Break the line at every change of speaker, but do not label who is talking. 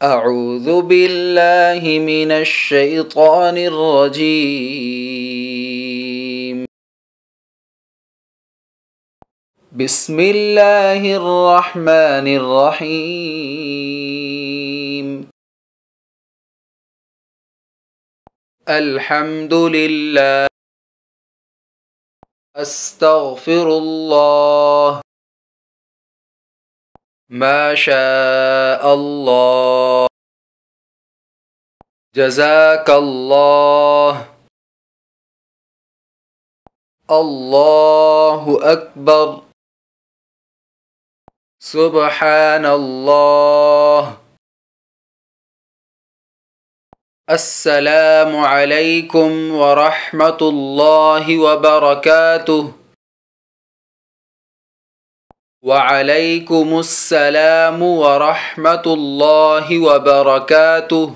अऊज़ु बिल्लाहि मिनश शैतानिर रजीम। बिस्मिल्लाहिर रहमानिर रहीम। अल्हम्दुलिल्लाह, अस्तगफिरुल्लाह, माशाअल्लाह, जज़ाकल्लाह, अल्लाहु अकबर, सुब्हानल्लाह, अस्सलामु अलैकुम व रहमतुल्लाहि व बरकातुह। व अलैकुमुस्सलाम व रहमतुल्लाहि व बरकातुह।